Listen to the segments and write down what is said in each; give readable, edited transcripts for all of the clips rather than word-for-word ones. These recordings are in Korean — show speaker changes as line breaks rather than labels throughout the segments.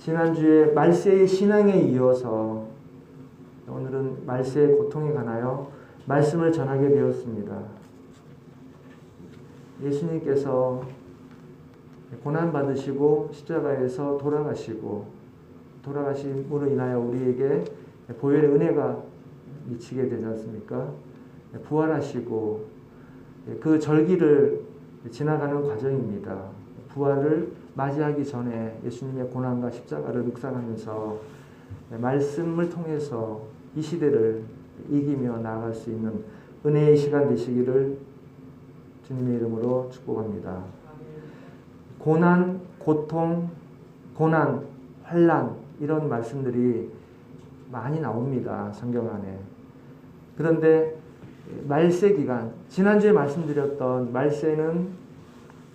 지난주에 말세의 신앙에 이어서 오늘은 말세의 고통에 관하여 말씀을 전하게 되었습니다. 예수님께서 고난받으시고 십자가에서 돌아가심으로 인하여 우리에게 보혈의 은혜가 미치게 되지 않습니까? 부활하시고 그 절기를 지나가는 과정입니다. 부활을 맞이하기 전에 예수님의 고난과 십자가를 묵상하면서 말씀을 통해서 이 시대를 이기며 나아갈 수 있는 은혜의 시간 되시기를 주님의 이름으로 축복합니다. 고난, 고통, 고난, 환난 이런 말씀들이 많이 나옵니다. 성경 안에. 그런데 말세 기간, 지난주에 말씀드렸던 말세는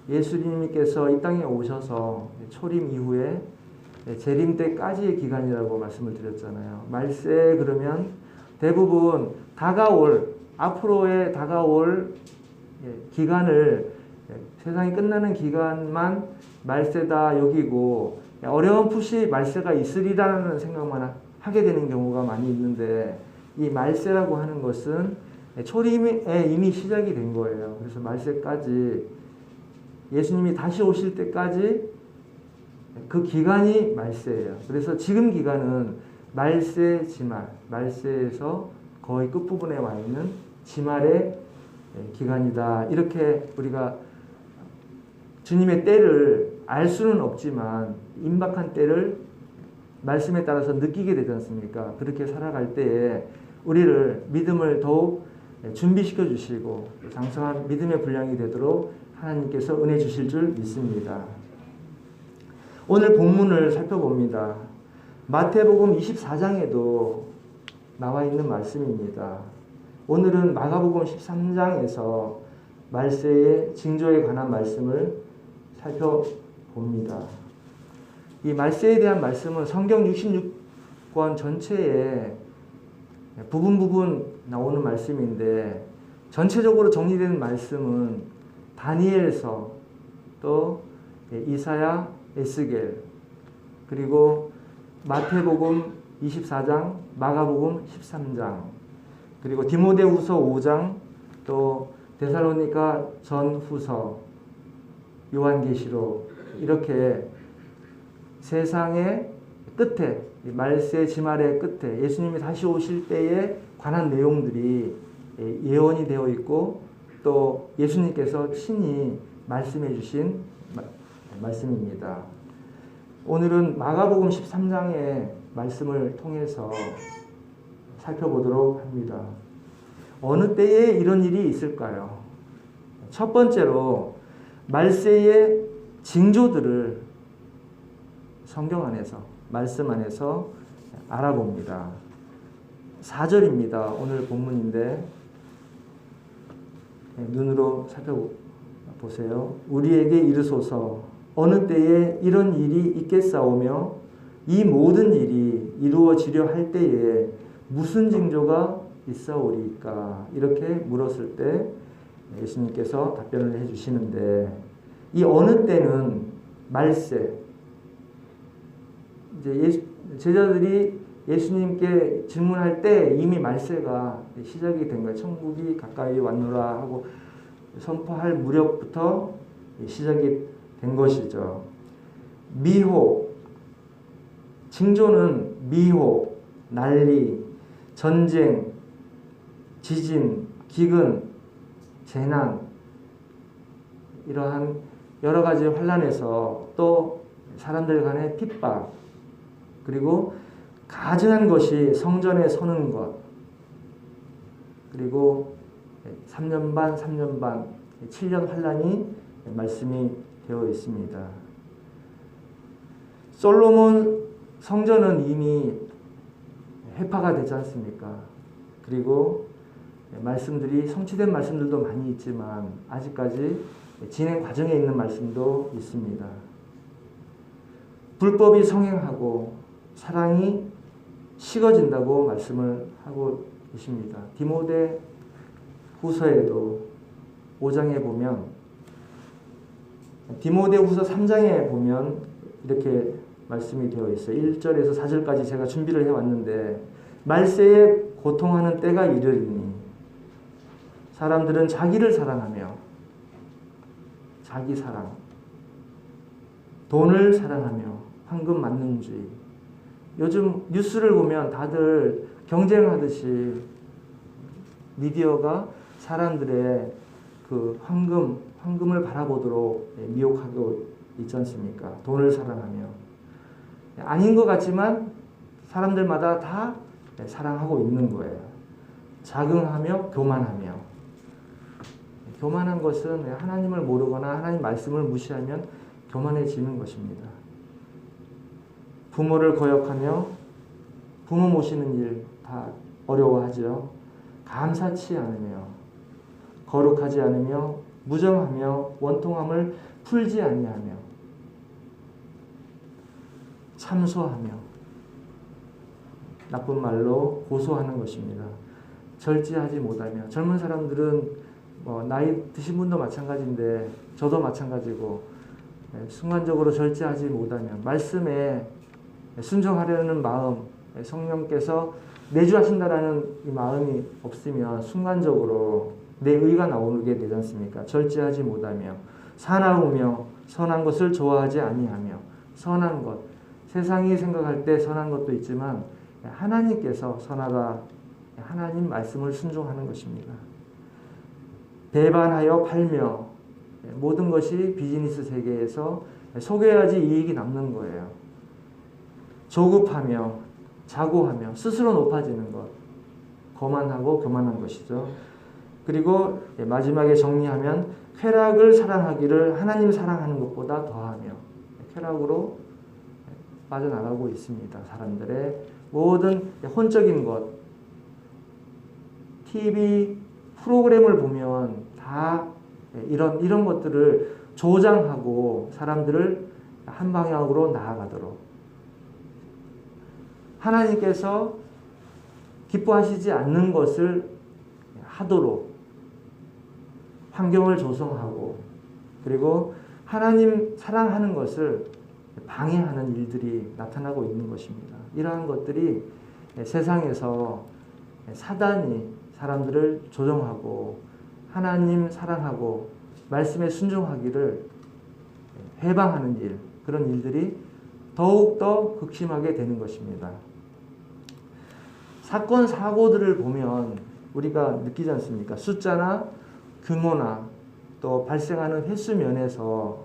예수님께서 이 땅에 오셔서 초림 이후에 재림 때까지의 기간이라고 말씀을 드렸잖아요. 말세 그러면 대부분 앞으로의 다가올 기간을 세상이 끝나는 기간만 말세다 여기고 어렴풋이 말세가 있으리라는 생각만 하게 되는 경우가 많이 있는데, 이 말세라고 하는 것은 초림에 이미 시작이 된 거예요. 그래서 말세까지, 예수님이 다시 오실 때까지 그 기간이 말세예요. 그래서 지금 기간은 말세 지말, 말세에서 거의 끝부분에 와 있는 지말의 기간이다. 이렇게 우리가 주님의 때를 알 수는 없지만 임박한 때를 말씀에 따라서 느끼게 되지 않습니까? 그렇게 살아갈 때에 우리를 믿음을 더욱 준비시켜 주시고 장성한 믿음의 분량이 되도록 하나님께서 은혜 주실 줄 믿습니다. 오늘 본문을 살펴봅니다. 마태복음 24장에도 나와 있는 말씀입니다. 오늘은 마가복음 13장에서 말세의 징조에 관한 말씀을 살펴봅니다. 이 말세에 대한 말씀은 성경 66권 전체에 부분 나오는 말씀인데, 전체적으로 정리된 말씀은 다니엘서, 또 이사야, 에스겔, 그리고 마태복음 24장, 마가복음 13장, 그리고 디모데후서 5장, 또 데살로니가 전후서, 요한계시록, 이렇게 세상의 끝에, 말세 지말의 끝에 예수님이 다시 오실 때에 관한 내용들이 예언이 되어 있고, 또 예수님께서 친히 말씀해 주신 말씀입니다. 오늘은 마가복음 13장의 말씀을 통해서 살펴보도록 합니다. 어느 때에 이런 일이 있을까요? 첫 번째로 말세의 징조들을 성경 안에서, 말씀 안에서 알아봅니다. 4절입니다. 오늘 본문인데 눈으로 살펴보세요. 우리에게 이르소서, 어느 때에 이런 일이 있겠사오며 이 모든 일이 이루어지려 할 때에 무슨 징조가 있사오리까? 이렇게 물었을 때 예수님께서 답변을 해주시는데, 이 어느 때는 말세, 이제 제자들이 예수님께 질문할 때 이미 말세가 시작이 된 거예요. 천국이 가까이 왔노라 하고 선포할 무렵부터 시작이 된 것이죠. 미호, 징조는 미호, 난리, 전쟁, 지진, 기근, 재난, 이러한 여러 가지 환난에서, 또 사람들 간의 핍박, 그리고 가증한 것이 성전에 서는 것, 그리고 3년 반, 7년 환난이 말씀이 되어 있습니다. 솔로몬 성전은 이미 회파가 되지 않습니까? 그리고 말씀들이 성취된 말씀들도 많이 있지만 아직까지 진행 과정에 있는 말씀도 있습니다. 불법이 성행하고 사랑이 식어진다고 말씀을 하고 계십니다. 디모데 후서에도 5장에 보면, 디모데 후서 3장에 보면 이렇게 말씀이 되어 있어요. 1절에서 4절까지 제가 준비를 해왔는데 말세에 고통하는 때가 이르리니 사람들은 자기를 사랑하며 자기 사랑, 돈을 사랑하며 황금 만능주의. 요즘 뉴스를 보면 다들 경쟁하듯이 미디어가 사람들의 그 황금을 바라보도록 미혹하고 있지 않습니까? 돈을 사랑하며. 아닌 것 같지만 사람들마다 다 사랑하고 있는 거예요. 자긍하며 교만하며. 교만한 것은 하나님을 모르거나 하나님 말씀을 무시하면 교만해지는 것입니다. 부모를 거역하며 부모 모시는 일 다 어려워하죠. 감사치 않으며 거룩하지 않으며 무정하며 원통함을 풀지 아니하며 참소하며 나쁜 말로 고소하는 것입니다. 절제하지 못하며. 젊은 사람들은 나이 드신 분도 마찬가지인데 저도 마찬가지고 순간적으로 절제하지 못하며 말씀에 순종하려는 마음, 성령께서 내주하신다라는 이 마음이 없으면 순간적으로 내 의가 나오게 되지 않습니까? 절제하지 못하며 사나우며 선한 것을 좋아하지 아니하며. 선한 것, 세상이 생각할 때 선한 것도 있지만 하나님께서 선하다, 하나님 말씀을 순종하는 것입니다. 배반하여 팔며. 모든 것이 비즈니스 세계에서 속여야지 이익이 남는 거예요. 조급하며 자고하며 스스로 높아지는 것, 거만하고 교만한 것이죠. 그리고 마지막에 정리하면 쾌락을 사랑하기를 하나님 사랑하는 것보다 더하며. 쾌락으로 빠져나가고 있습니다. 사람들의 모든 혼적인 것, TV 프로그램을 보면 다 이런 것들을 조장하고 사람들을 한 방향으로 나아가도록, 하나님께서 기뻐하시지 않는 것을 하도록 환경을 조성하고, 그리고 하나님 사랑하는 것을 방해하는 일들이 나타나고 있는 것입니다. 이러한 것들이 세상에서 사단이 사람들을 조종하고 하나님 사랑하고 말씀에 순종하기를 해방하는 일, 그런 일들이 더욱더 극심하게 되는 것입니다. 사건, 사고들을 보면 우리가 느끼지 않습니까? 숫자나 규모나 또 발생하는 횟수 면에서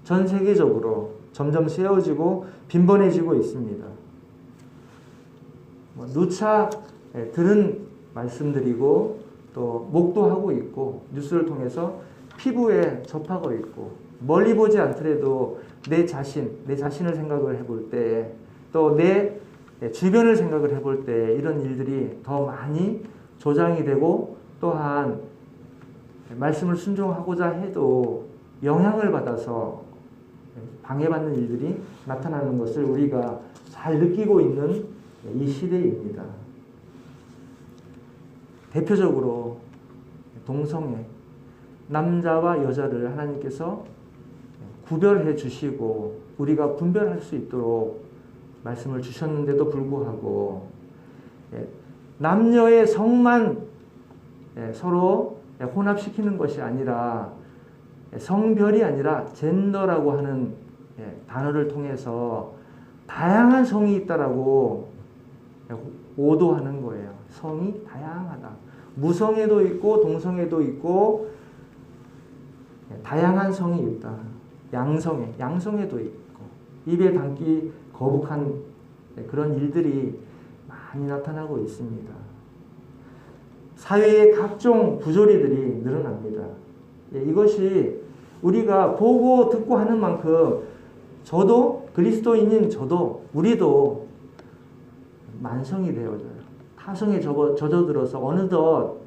전 세계적으로 점점 세워지고 빈번해지고 있습니다. 누차 들은 말씀드리고 또 목도하고 있고 뉴스를 통해서 피부에 접하고 있고, 멀리 보지 않더라도 내 자신을 생각을 해볼 때, 또 내 주변을 생각을 해볼 때 이런 일들이 더 많이 조장이 되고, 또한 말씀을 순종하고자 해도 영향을 받아서 방해받는 일들이 나타나는 것을 우리가 잘 느끼고 있는 이 시대입니다. 대표적으로 동성애, 남자와 여자를 하나님께서 구별해 주시고 우리가 분별할 수 있도록 말씀을 주셨는데도 불구하고 남녀의 성만 서로 혼합시키는 것이 아니라, 성별이 아니라 젠더라고 하는 단어를 통해서 다양한 성이 있다라고 오도하는 거예요. 성이 다양하다. 무성애도 있고 동성애도 있고 다양한 성이 있다. 양성애도 있고 입에 담기 거북한 그런 일들이 많이 나타나고 있습니다. 사회의 각종 부조리들이 늘어납니다. 이것이 우리가 보고 듣고 하는 만큼 저도 그리스도인인 우리도 만성이 되어져요. 타성에 젖어들어서 어느덧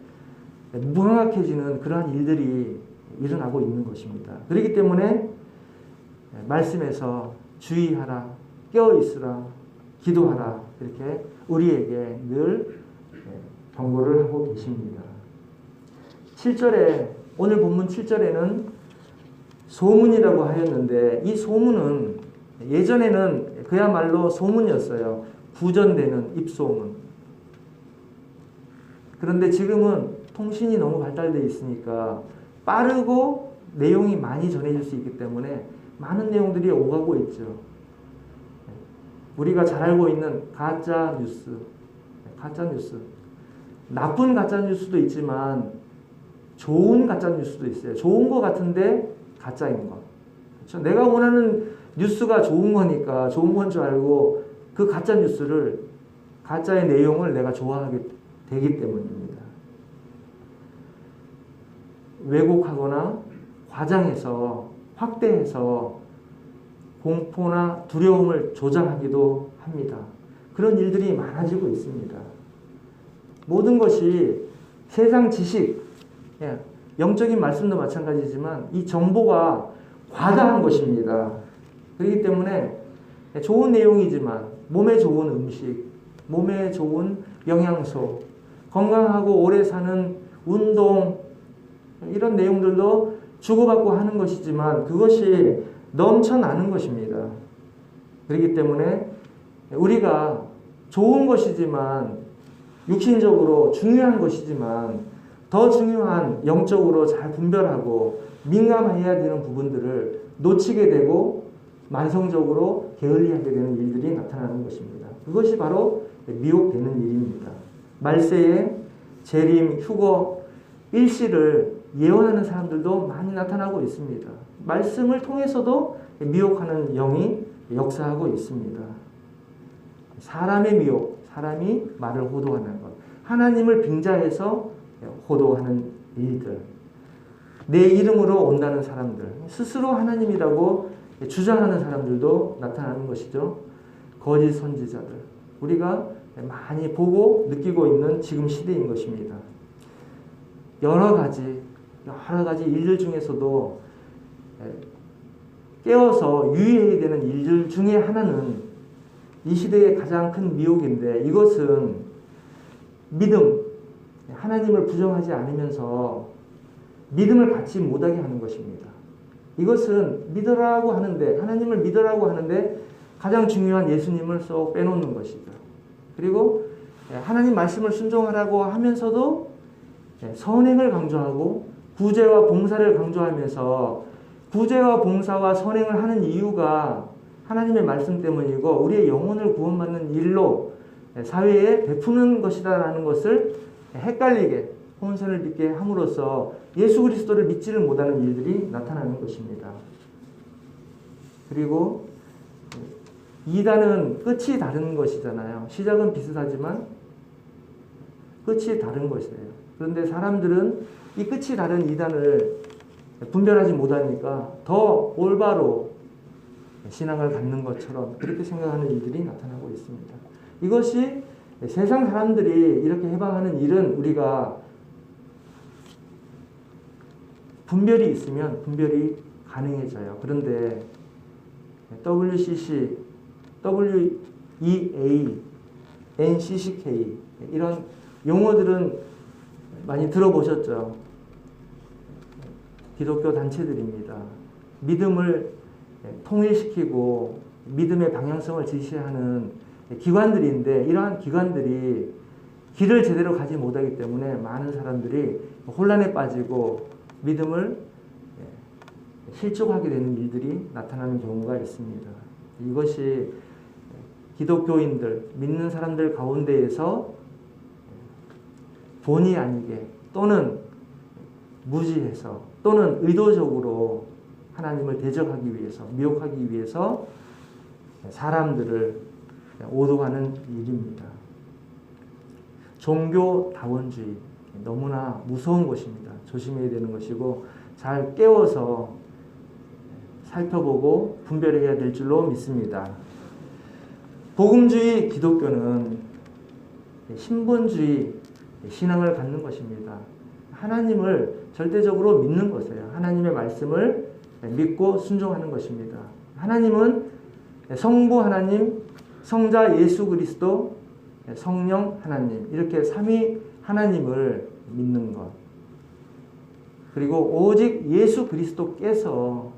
무명확해지는 그러한 일들이 일어나고 있는 것입니다. 그렇기 때문에 말씀에서 주의하라, 깨어있으라, 기도하라, 이렇게 우리에게 늘 경고를 하고 계십니다. 7절에, 오늘 본문 7절에는 소문이라고 하였는데, 이 소문은 예전에는 그야말로 소문이었어요. 구전되는 입소문. 그런데 지금은 통신이 너무 발달되어 있으니까 빠르고 내용이 많이 전해질 수 있기 때문에 많은 내용들이 오가고 있죠. 우리가 잘 알고 있는 가짜 뉴스. 나쁜 가짜 뉴스도 있지만 좋은 가짜 뉴스도 있어요. 좋은 것 같은데 가짜인 것. 그렇죠? 내가 원하는 뉴스가 좋은 거니까 좋은 건 줄 알고 그 가짜 뉴스를, 가짜의 내용을 내가 좋아하게 되기 때문입니다. 왜곡하거나 과장해서, 확대해서 공포나 두려움을 조장하기도 합니다. 그런 일들이 많아지고 있습니다. 모든 것이 세상 지식, 영적인 말씀도 마찬가지지만 이 정보가 과다한 것입니다. 그렇기 때문에 좋은 내용이지만 몸에 좋은 음식, 몸에 좋은 영양소, 건강하고 오래 사는 운동, 이런 내용들도 주고받고 하는 것이지만 그것이 넘쳐나는 것입니다. 그렇기 때문에 우리가 좋은 것이지만, 육신적으로 중요한 것이지만 더 중요한 영적으로 잘 분별하고 민감해야 되는 부분들을 놓치게 되고 만성적으로 게을리하게 되는 일들이 나타나는 것입니다. 그것이 바로 미혹되는 일입니다. 말세에 재림, 휴거, 일시를 예언하는 사람들도 많이 나타나고 있습니다. 말씀을 통해서도 미혹하는 영이 역사하고 있습니다. 사람의 미혹, 사람이 말을 호도하는 것, 하나님을 빙자해서 호도하는 일들, 내 이름으로 온다는 사람들, 스스로 하나님이라고 주장하는 사람들도 나타나는 것이죠. 거짓 선지자들, 우리가 많이 보고 느끼고 있는 지금 시대인 것입니다. 여러 가지 일들 중에서도 깨어서 유의해야 되는 일들 중에 하나는 이 시대의 가장 큰 미혹인데, 이것은 믿음, 하나님을 부정하지 않으면서 믿음을 갖지 못하게 하는 것입니다. 이것은 믿으라고 하는데, 하나님을 믿으라고 하는데 가장 중요한 예수님을 쏙 빼놓는 것이죠. 그리고 하나님 말씀을 순종하라고 하면서도 선행을 강조하고 구제와 봉사를 강조하면서, 구제와 봉사와 선행을 하는 이유가 하나님의 말씀 때문이고 우리의 영혼을 구원받는 일로 사회에 베푸는 것이다라는 것을 헷갈리게, 혼선을 빚게 함으로써 예수 그리스도를 믿지를 못하는 일들이 나타나는 것입니다. 그리고 이단은 끝이 다른 것이잖아요. 시작은 비슷하지만 끝이 다른 것이에요. 그런데 사람들은 이 끝이 다른 이단을 분별하지 못하니까 더 올바로 신앙을 갖는 것처럼 그렇게 생각하는 일들이 나타나고 있습니다. 이것이 세상 사람들이 이렇게 해방하는 일은 우리가 분별이 있으면 분별이 가능해져요. 그런데 WCC, WEA, NCCK 이런 용어들은 많이 들어보셨죠? 기독교 단체들입니다. 믿음을 통일시키고 믿음의 방향성을 제시하는 기관들인데, 이러한 기관들이 길을 제대로 가지 못하기 때문에 많은 사람들이 혼란에 빠지고 믿음을 실족하게 되는 일들이 나타나는 경우가 있습니다. 이것이 기독교인들, 믿는 사람들 가운데에서 본의 아니게 또는 무지해서 또는 의도적으로 하나님을 대적하기 위해서, 미혹하기 위해서 사람들을 오도하는 일입니다. 종교다원주의, 너무나 무서운 것입니다. 조심해야 되는 것이고 잘 깨워서 살펴보고 분별해야 될 줄로 믿습니다. 복음주의 기독교는 신본주의 신앙을 갖는 것입니다. 하나님을 절대적으로 믿는 것이에요. 하나님의 말씀을 믿고 순종하는 것입니다. 하나님은 성부 하나님, 성자 예수 그리스도, 성령 하나님, 이렇게 삼위 하나님을 믿는 것. 그리고 오직 예수 그리스도께서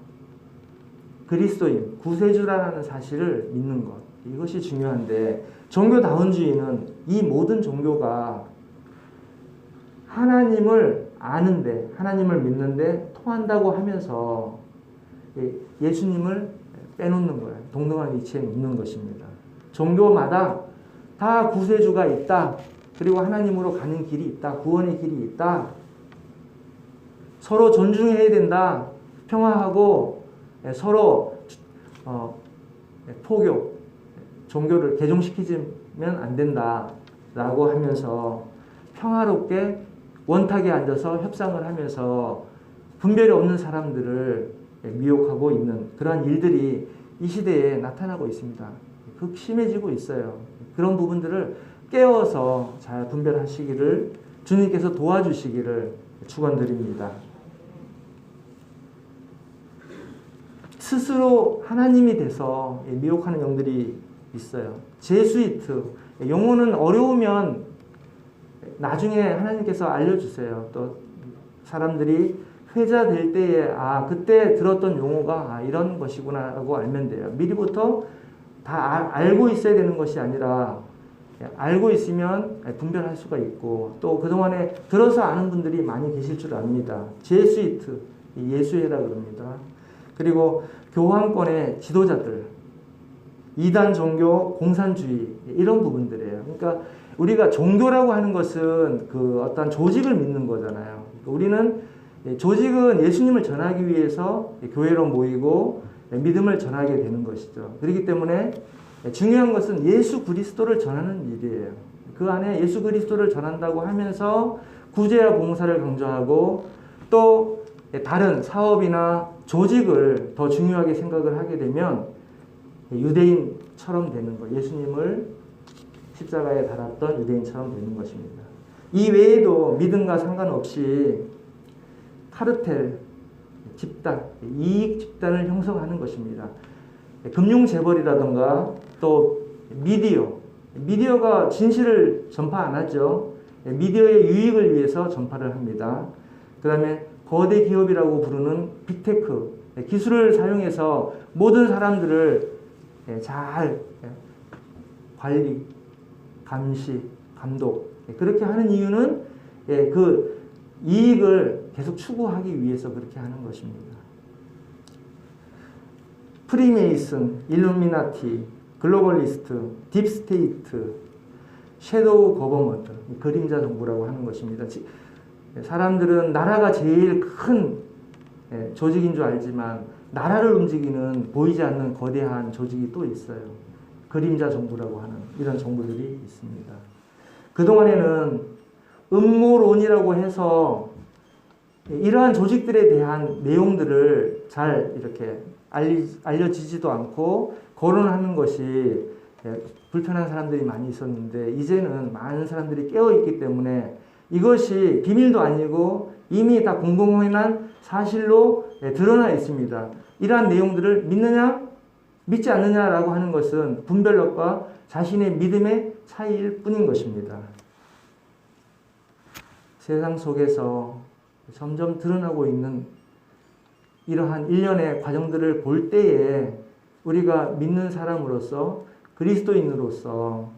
그리스도인, 구세주라는 사실을 믿는 것. 이것이 중요한데 종교다원주의는 이 모든 종교가 하나님을 아는데, 하나님을 믿는데 통한다고 하면서 예수님을 빼놓는 거예요. 동등한 위치에 놓는 것입니다. 종교마다 다 구세주가 있다. 그리고 하나님으로 가는 길이 있다. 구원의 길이 있다. 서로 존중해야 된다. 평화하고 서로 포교, 종교를 개종시키면 안 된다. 라고 하면서 평화롭게 원탁에 앉아서 협상을 하면서 분별이 없는 사람들을 미혹하고 있는 그러한 일들이 이 시대에 나타나고 있습니다. 극심해지고 있어요. 그런 부분들을 깨워서 잘 분별하시기를 주님께서 도와주시기를 축원드립니다. 스스로 하나님이 돼서 미혹하는 영들이 있어요. 제수이트, 용어는 어려우면 나중에 하나님께서 알려주세요. 또 사람들이 회자될 때에 그때 들었던 용어가 이런 것이구나 라고 알면 돼요. 미리부터 다 알고 있어야 되는 것이 아니라 알고 있으면 분별할 수가 있고 또 그동안에 들어서 아는 분들이 많이 계실 줄 압니다. 제수이트, 예수회라 그럽니다. 그리고 교황권의 지도자들, 이단 종교, 공산주의 이런 부분들이에요. 그러니까 우리가 종교라고 하는 것은 그 어떤 조직을 믿는 거잖아요. 우리는 조직은 예수님을 전하기 위해서 교회로 모이고 믿음을 전하게 되는 것이죠. 그렇기 때문에 중요한 것은 예수 그리스도를 전하는 일이에요. 그 안에 예수 그리스도를 전한다고 하면서 구제와 봉사를 강조하고 또 다른 사업이나 조직을 더 중요하게 생각을 하게 되면 유대인처럼 되는 거, 예수님을 십자가에 달았던 유대인처럼 되는 것입니다. 이 외에도 믿음과 상관없이 카르텔, 집단, 이익 집단을 형성하는 것입니다. 금융재벌이라든가 또 미디어가 진실을 전파 안 하죠. 미디어의 유익을 위해서 전파를 합니다. 그 다음에 거대 기업이라고 부르는 빅테크, 기술을 사용해서 모든 사람들을 잘 관리, 감시, 감독 그렇게 하는 이유는 그 이익을 계속 추구하기 위해서 그렇게 하는 것입니다. 프리메이슨, 일루미나티, 글로벌리스트, 딥스테이트, 섀도우 거버먼트, 그림자 정부라고 하는 것입니다. 사람들은 나라가 제일 큰 조직인 줄 알지만 나라를 움직이는 보이지 않는 거대한 조직이 또 있어요. 그림자 정부라고 하는 이런 정부들이 있습니다. 그동안에는 음모론이라고 해서 이러한 조직들에 대한 내용들을 잘 이렇게 알려지지도 않고 거론하는 것이 불편한 사람들이 많이 있었는데 이제는 많은 사람들이 깨어있기 때문에 이것이 비밀도 아니고 이미 다 공공연한 사실로 드러나 있습니다. 이러한 내용들을 믿느냐 믿지 않느냐라고 하는 것은 분별력과 자신의 믿음의 차이일 뿐인 것입니다. 세상 속에서 점점 드러나고 있는 이러한 일련의 과정들을 볼 때에 우리가 믿는 사람으로서 그리스도인으로서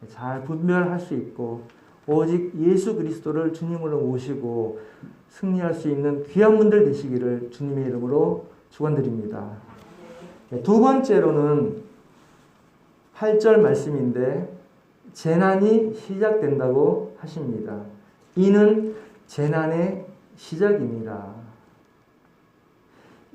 잘 분별할 수 있고 오직 예수 그리스도를 주님으로 모시고 승리할 수 있는 귀한 분들 되시기를 주님의 이름으로 축원드립니다. 두 번째로는 8절 말씀인데 재난이 시작된다고 하십니다. 이는 재난의 시작입니다.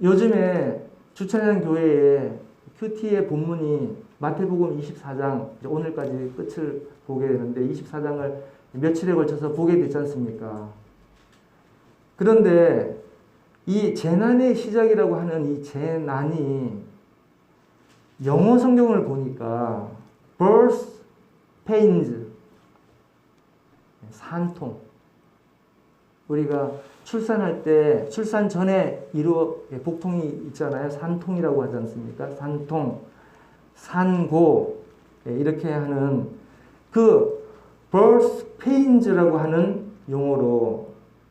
요즘에 주차장 교회에 큐티의 본문이 마태복음 24장, 오늘까지 끝을 보게 되는데 24장을 며칠에 걸쳐서 보게 되지 않습니까? 그런데 이 재난의 시작이라고 하는 이 재난이 영어 성경을 보니까 birth pains, 산통. 우리가 출산할 때 출산 전에 복통이 있잖아요. 산통이라고 하지 않습니까? 산통, 산고 이렇게 하는 그 birth pains라고 하는 용어로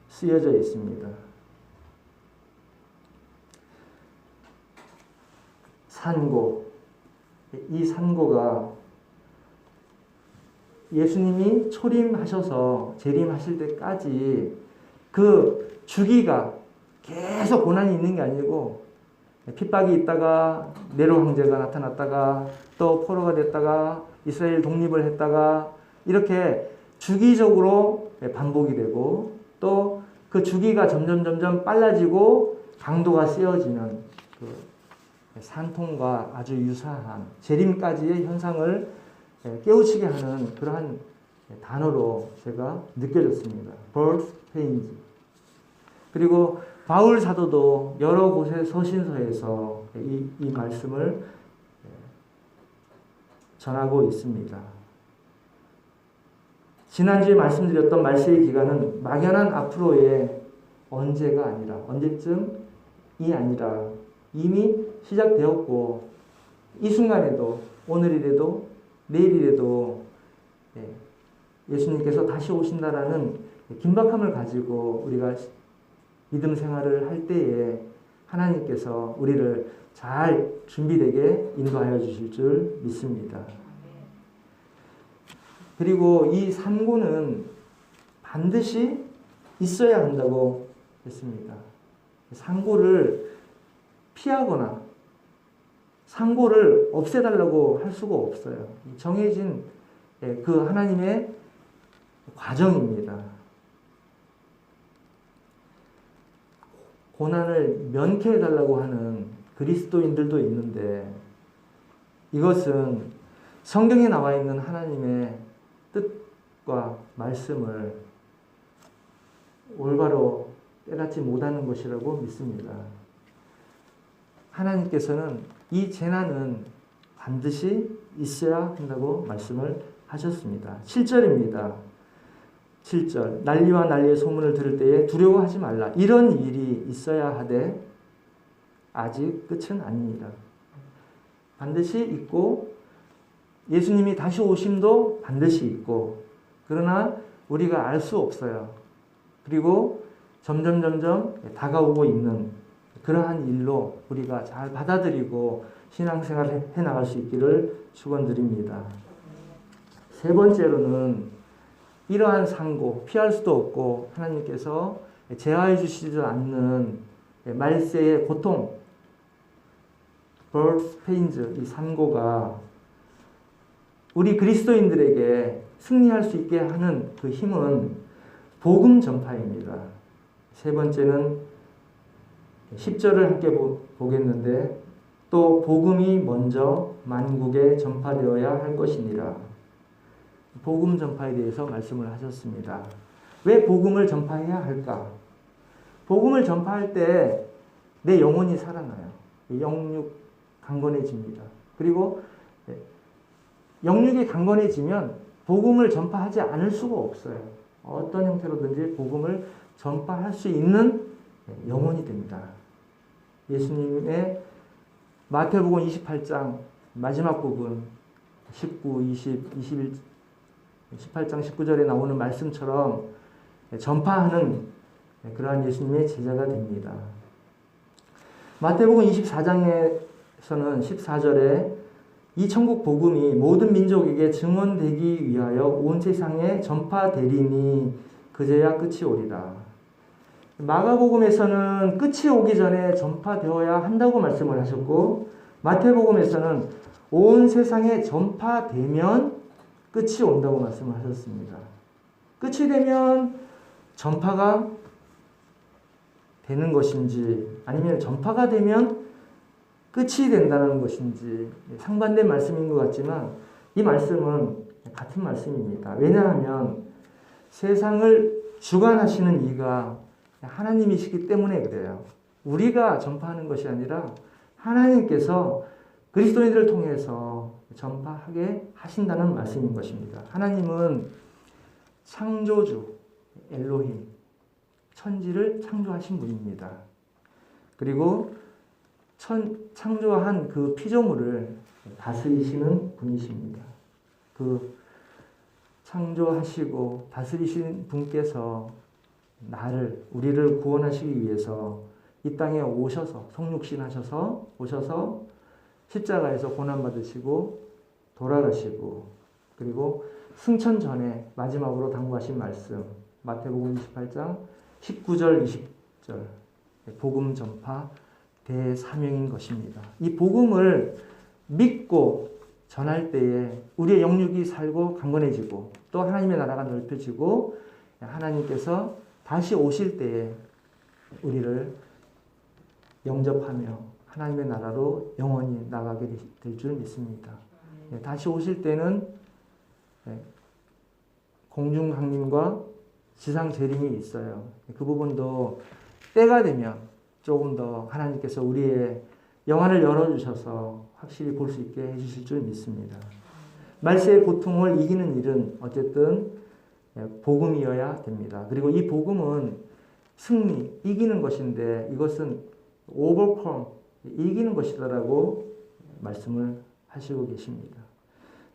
쓰여져 있습니다. 산고, 이 산고가 예수님이 초림하셔서 재림하실 때까지 그 주기가 계속 고난이 있는 게 아니고 핍박이 있다가 네로 황제가 나타났다가 또 포로가 됐다가 이스라엘 독립을 했다가 이렇게 주기적으로 반복이 되고 또 그 주기가 점점 빨라지고 강도가 세어지는 그 산통과 아주 유사한 재림까지의 현상을 깨우치게 하는 그러한 단어로 제가 느껴졌습니다. birth pains. 그리고 바울 사도도 여러 곳의 서신서에서 이 말씀을 전하고 있습니다. 지난주에 말씀드렸던 말세의 기간은 막연한 앞으로의 언제가 아니라 언제쯤이 아니라 이미 시작되었고 이 순간에도 오늘이라도 내일이라도 예수님께서 다시 오신다라는 긴박함을 가지고 우리가 믿음 생활을 할 때에 하나님께서 우리를 잘 준비되게 인도하여 주실 줄 믿습니다. 그리고 이 산고는 반드시 있어야 한다고 했습니다. 산고를 피하거나 산고를 없애달라고 할 수가 없어요. 정해진 그 하나님의 과정입니다. 고난을 면케해달라고 하는 그리스도인들도 있는데 이것은 성경에 나와 있는 하나님의 뜻과 말씀을 올바로 깨닫지 못하는 것이라고 믿습니다. 하나님께서는 이 재난은 반드시 있어야 한다고 말씀을 하셨습니다. 7절입니다. 7절 난리와 난리의 소문을 들을 때에 두려워하지 말라. 이런 일이 있어야 하되 아직 끝은 아닙니다. 반드시 있고 예수님이 다시 오심도 반드시 있고 그러나 우리가 알 수 없어요. 그리고 점점 다가오고 있는 그러한 일로 우리가 잘 받아들이고 신앙생활을 해나갈 수 있기를 축원드립니다. 세 번째로는 이러한 상고 피할 수도 없고 하나님께서 제어해 주시지 않는 말세의 고통 birth pains 이 상고가 우리 그리스도인들에게 승리할 수 있게 하는 그 힘은 복음 전파입니다. 세 번째는 10절을 함께 보겠는데 또 복음이 먼저 만국에 전파되어야 할 것이니라. 복음 전파에 대해서 말씀을 하셨습니다. 왜 복음을 전파해야 할까? 복음을 전파할 때 내 영혼이 살아나요. 영육 강건해집니다. 그리고 영육이 강건해지면 복음을 전파하지 않을 수가 없어요. 어떤 형태로든지 복음을 전파할 수 있는 영혼이 됩니다. 예수님의 마태복음 28장 마지막 부분 19, 20, 21, 18장 19절에 나오는 말씀처럼 전파하는 그러한 예수님의 제자가 됩니다. 마태복음 24장에서는 14절에 이 천국 복음이 모든 민족에게 증언되기 위하여 온 세상에 전파되리니 그제야 끝이 오리라. 마가복음에서는 끝이 오기 전에 전파되어야 한다고 말씀을 하셨고 마태복음에서는 온 세상에 전파되면 끝이 온다고 말씀을 하셨습니다. 끝이 되면 전파가 되는 것인지 아니면 전파가 되면 끝이 된다는 것인지 상반된 말씀인 것 같지만 이 말씀은 같은 말씀입니다. 왜냐하면 세상을 주관하시는 이가 하나님이시기 때문에 그래요. 우리가 전파하는 것이 아니라 하나님께서 그리스도인들을 통해서 전파하게 하신다는 말씀인 것입니다. 하나님은 창조주 엘로힘 천지를 창조하신 분입니다. 그리고 창조한 그 피조물을 다스리시는 분이십니다. 그 창조하시고 다스리신 분께서 우리를 구원하시기 위해서 이 땅에 오셔서 성육신 하셔서 오셔서 십자가에서 고난받으시고 돌아가시고 그리고 승천 전에 마지막으로 당부하신 말씀 마태복음 28장 19절 20절 복음 전파 대사명인 것입니다. 이 복음을 믿고 전할 때에 우리의 영육이 살고 강건해지고 또 하나님의 나라가 넓혀지고 하나님께서 다시 오실 때에 우리를 영접하며 하나님의 나라로 영원히 나가게 될 줄 믿습니다. 다시 오실 때는 공중 강림과 지상 재림이 있어요. 그 부분도 때가 되면 조금 더 하나님께서 우리의 영안을 열어주셔서 확실히 볼 수 있게 해주실 줄 믿습니다. 말세의 고통을 이기는 일은 어쨌든 복음이어야 됩니다. 그리고 이 복음은 승리, 이기는 것인데 이것은 overcome, 이기는 것이다라고 말씀을 하시고 계십니다.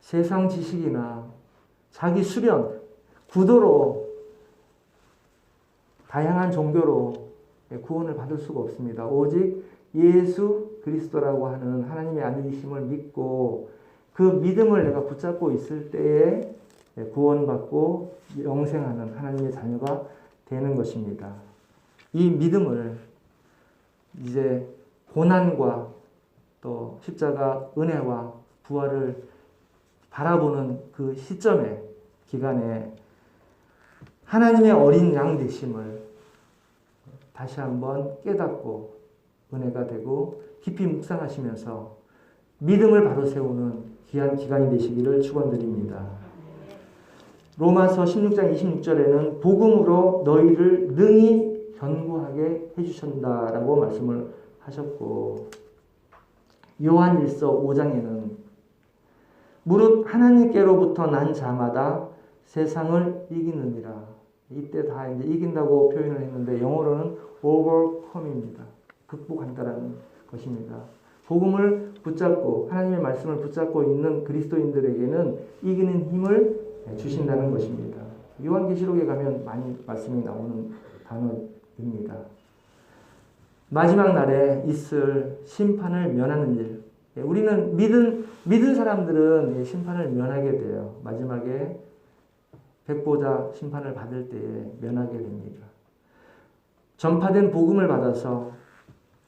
세상 지식이나 자기 수련, 구도로 다양한 종교로 구원을 받을 수가 없습니다. 오직 예수 그리스도라고 하는 하나님의 아들이심을 믿고 그 믿음을 내가 붙잡고 있을 때에 구원받고 영생하는 하나님의 자녀가 되는 것입니다. 이 믿음을 이제 고난과 또 십자가 은혜와 부활을 바라보는 그 시점에 기간에 하나님의 어린 양 되심을 다시 한번 깨닫고 은혜가 되고 깊이 묵상하시면서 믿음을 바로 세우는 귀한 기간이 되시기를 축원드립니다. 로마서 16장 26절에는 복음으로 너희를 능히 견고하게 해주신다라고 말씀을 하셨고 요한일서 5장에는 무릇 하나님께로부터 난 자마다 세상을 이기느니라. 이때 다 이제 이긴다고 표현을 했는데 영어로는 overcome입니다. 극복한다라는 것입니다. 복음을 붙잡고 하나님의 말씀을 붙잡고 있는 그리스도인들에게는 이기는 힘을 주신다는 것입니다. 요한계시록에 가면 많이 말씀이 나오는 단어입니다. 마지막 날에 있을 심판을 면하는 일. 우리는 믿은 사람들은 심판을 면하게 돼요. 마지막에 백보자 심판을 받을 때에 면하게 됩니다. 전파된 복음을 받아서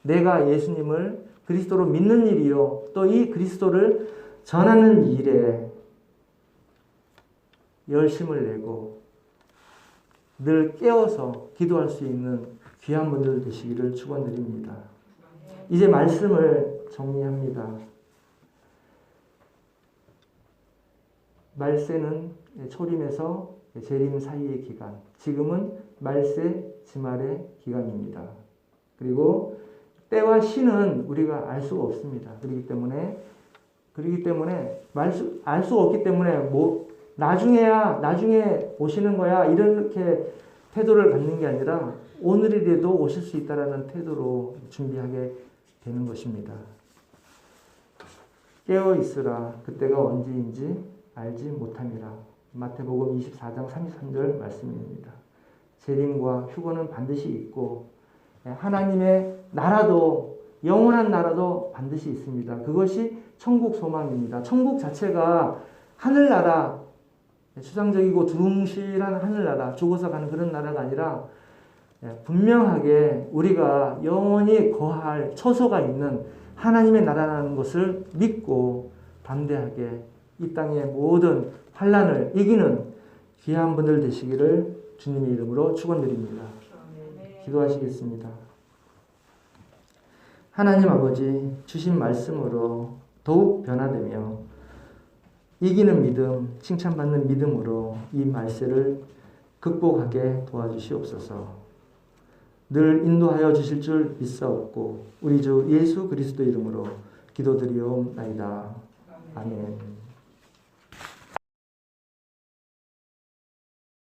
내가 예수님을 그리스도로 믿는 일이요. 또 이 그리스도를 전하는 일에 열심을 내고 늘 깨어서 기도할 수 있는 귀한 분들 되시기를 축원드립니다. 이제 말씀을 정리합니다. 말세는 초림에서 재림 사이의 기간, 지금은 말세 지말의 기간입니다. 그리고 때와 시는 우리가 알 수가 없습니다. 그렇기 때문에 알 수 없기 때문에 나중에 오시는 거야 이렇게 태도를 갖는 게 아니라 오늘이라도 오실 수 있다라는 태도로 준비하게 되는 것입니다. 깨어 있으라 그때가 언제인지 알지 못함이라. 마태복음 24장 33절 말씀입니다. 재림과 휴거는 반드시 있고 하나님의 나라도 영원한 나라도 반드시 있습니다. 그것이 천국 소망입니다. 천국 자체가 하늘나라, 추상적이고 두루뭉실한 하늘나라, 죽어서 가는 그런 나라가 아니라 분명하게 우리가 영원히 거할 처소가 있는 하나님의 나라라는 것을 믿고 담대하게 이 땅의 모든 환난을 이기는 귀한 분들 되시기를 주님의 이름으로 축원드립니다. 기도하시겠습니다. 하나님 아버지 주신 말씀으로 더욱 변화되며 이기는 믿음, 칭찬받는 믿음으로 이 말세를 극복하게 도와주시옵소서. 늘 인도하여 주실 줄 믿사옵고 우리 주 예수 그리스도 이름으로 기도드리옵나이다. 아멘.